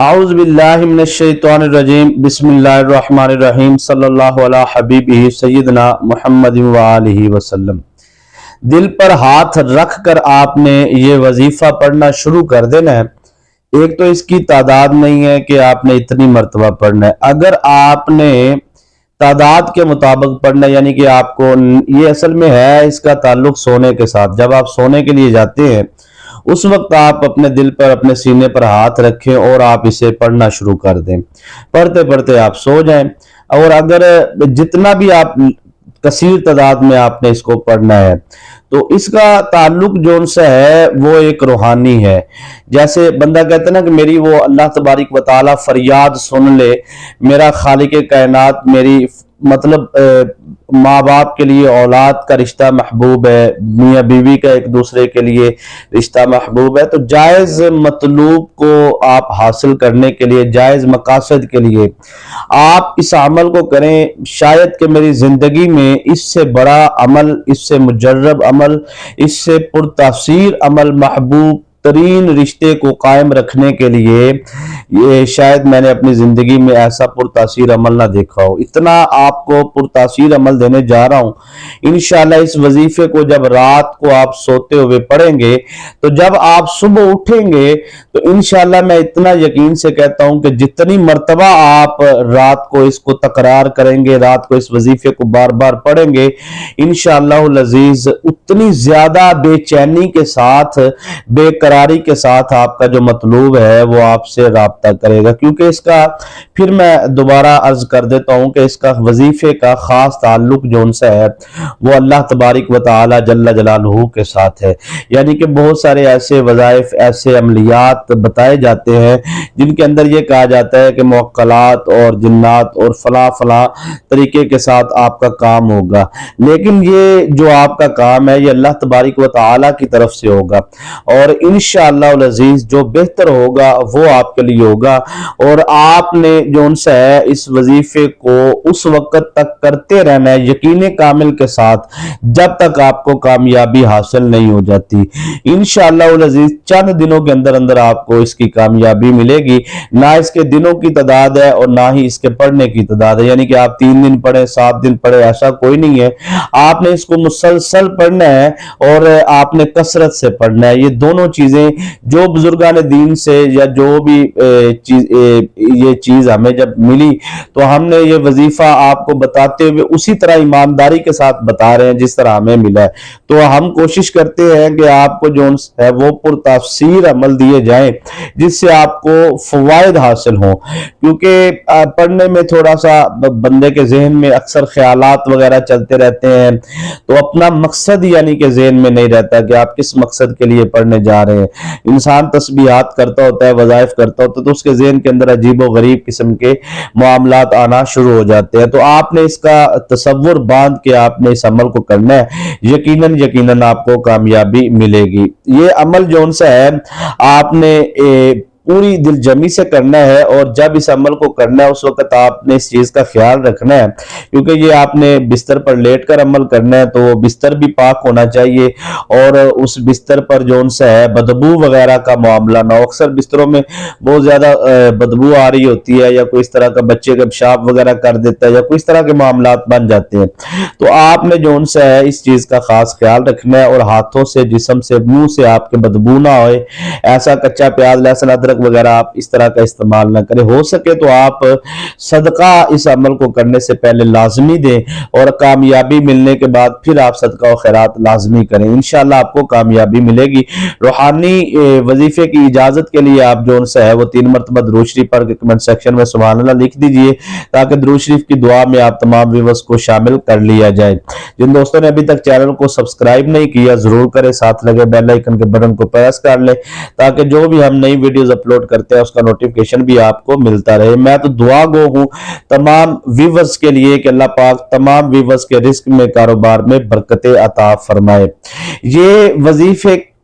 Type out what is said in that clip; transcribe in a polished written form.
اعوذ باللہ من الشیطان الرجیم بسم اللہ الرحمن الرحیم صلی اللہ علی حبیبہ سیدنا محمد وآلہ وسلم۔ دل پر ہاتھ رکھ کر آپ نے یہ وظیفہ پڑھنا شروع کر دینا ہے۔ ایک تو اس کی تعداد نہیں ہے کہ آپ نے اتنی مرتبہ پڑھنا ہے۔ اگر آپ نے تعداد کے مطابق پڑھنا ہے، یعنی کہ آپ کو یہ اصل میں ہے اس کا تعلق سونے کے ساتھ، جب آپ سونے کے لیے جاتے ہیں اس وقت آپ اپنے دل پر اپنے سینے پر ہاتھ رکھیں اور آپ اسے پڑھنا شروع کر دیں، پڑھتے پڑھتے آپ سو جائیں۔ اور اگر جتنا بھی آپ کثیر تعداد میں آپ نے اس کو پڑھنا ہے تو اس کا تعلق جو ان سے ہے وہ ایک روحانی ہے۔ جیسے بندہ کہتا ہے نا کہ میری وہ اللہ تبارک و تعالی فریاد سن لے، میرا خالق کائنات میری مطلب ماں باپ کے لیے اولاد کا رشتہ محبوب ہے، میاں بیوی کا ایک دوسرے کے لیے رشتہ محبوب ہے، تو جائز مطلوب کو آپ حاصل کرنے کے لیے، جائز مقاصد کے لیے آپ اس عمل کو کریں۔ شاید کہ میری زندگی میں اس سے بڑا عمل، اس سے مجرب عمل، اس سے پرتاثیر عمل، محبوب ترین رشتے کو قائم رکھنے کے لیے یہ شاید میں نے اپنی زندگی میں ایسا پرتاثیر عمل نہ دیکھا ہو۔ اتنا آپ کو پرتاثیر عمل دینے جا رہا ہوں۔ انشاءاللہ اس وظیفے کو جب رات کو آپ سوتے ہوئے پڑھیں گے تو جب آپ صبح اٹھیں گے تو انشاءاللہ میں اتنا یقین سے کہتا ہوں کہ جتنی مرتبہ آپ رات کو اس کو تکرار کریں گے، رات کو اس وظیفے کو بار بار پڑھیں گے، انشاءاللہ العزیز اتنی زیادہ بے چینی کے ساتھ، بے قراری کے ساتھ آپ کا جو مطلوب ہے وہ آپ سے رابطہ کرے گا۔ کیونکہ اس کا پھر میں دوبارہ عرض کر دیتا ہوں کہ اس کا وظیفے کا خاص تعلق جو ان سے ہے وہ اللہ تبارک و تعالی جل جلالہ کے ساتھ ہے۔ یعنی کہ بہت سارے ایسے وظائف، ایسے عملیات بتائے جاتے ہیں جن کے اندر یہ کہا جاتا ہے کہ موکلات اور جنات اور فلاں فلاں طریقے کے ساتھ آپ کا کام ہوگا، لیکن یہ جو آپ کا کام ہے یہ اللہ تبارک و تعالی کی طرف سے ہوگا، اور انشاءاللہ العزیز جو بہتر ہوگا وہ آپ کے لیے ہوگا۔ اور آپ نے جو ان سے ہے اس وظیفے کو اس وقت تک کرتے رہنا ہے یقین کامل کے ساتھ جب تک آپ کو کامیابی حاصل نہیں ہو جاتی۔ انشاءاللہ العزیز چند دنوں کے اندر اندر آپ کو اس کی کامیابی ملے گی۔ نہ اس کے دنوں کی تعداد ہے اور نہ ہی اس کے پڑھنے کی تعداد ہے، یعنی کہ آپ 3 دن پڑھیں، 7 دن پڑھیں، ایسا کوئی نہیں ہے۔ آپ نے اس کو مسلسل پڑھنا ہے اور آپ نے کثرت سے پڑھنا ہے۔ یہ دونوں چیزیں جو بزرگان دین سے یا جو بھی یہ چیز ہمیں جب ملی تو ہم نے یہ وظیفہ آپ کو بتاتے ہوئے اسی طرح ایمانداری کے ساتھ بتا رہے ہیں جس طرح ہمیں ملا ہے۔ تو ہم کوشش کرتے ہیں کہ آپ کو جو ہے وہ پرتاثیر عمل دیے جائیں جس سے آپ کو فوائد حاصل ہوں، کیونکہ پڑھنے میں تھوڑا سا بندے کے ذہن میں اکثر خیالات وغیرہ چلتے رہتے ہیں، تو اپنا مقصد یعنی کہ ذہن میں نہیں رہتا کہ آپ کس مقصد کے لیے پڑھنے جا رہے ہیں۔ انسان تسبیحات کرتا ہوتا ہے، وظائف کرتا ہوتا ہے، تو اس کے ذہن کے اندر عجیب و غریب قسم کے معاملات آنا شروع ہو جاتے ہیں۔ تو آپ نے اس کا تصور باندھ کے آپ نے اس عمل کو کرنا ہے، یقیناً آپ کو کامیابی ملے گی۔ یہ عمل جو ان سے ہے آپ نے پوری دل جمی سے کرنا ہے، اور جب اس عمل کو کرنا ہے اس وقت آپ نے اس چیز کا خیال رکھنا ہے، کیونکہ یہ آپ نے بستر پر لیٹ کر عمل کرنا ہے تو بستر بھی پاک ہونا چاہیے، اور اس بستر پر جو ان سے ہے بدبو وغیرہ کا معاملہ نہ ہو۔ اکثر بستروں میں بہت زیادہ بدبو آ رہی ہوتی ہے، یا کوئی اس طرح کا بچے کا پیشاب وغیرہ کر دیتا ہے، یا کوئی اس طرح کے معاملات بن جاتے ہیں۔ تو آپ نے جو ان سے ہے اس چیز کا خاص خیال رکھنا ہے، اور ہاتھوں سے، جسم سے، منہ سے آپ کے بدبو نہ ہوئے۔ ایسا کچا پیاز، لہسن، ادرک وغیرہ آپ اس طرح کا استعمال نہ کریں۔ ہو سکے تو آپ صدقہ اس عمل کو کرنے سے پہلے لازمی دیں، اور کامیابی ملنے کے بعد پھر آپ صدقہ و خیرات لازمی کریں، انشاءاللہ آپ کو کامیابی ملے گی۔ روحانی وظیفے کی اجازت کے لیے آپ جو ان سے ہے وہ 3 مرتبہ درود شریف پڑھ کے کمنٹ سیکشن میں سبحان اللہ لکھ دیجئے، تاکہ درود شریف کی دعا میں آپ تمام ویورز کو شامل کر لیا جائے۔ جن دوستوں نے ابھی تک چینل کو سبسکرائب نہیں کیا ضرور کریں، ساتھ لگے بیل آئیکن کے بٹن کو پریس کر لیں تاکہ جو بھی ہم نئی ویڈیوز اپلوڈ کرتے ہیں اس کا نوٹیفیکیشن بھی آپ کو ملتا رہے۔ میں تو دعا گو ہوں تمام ویورز کے لیے کہ اللہ پاک تمام ویورز کے رزق میں، کاروبار میں برکت عطا فرمائے۔ یہ وظیفے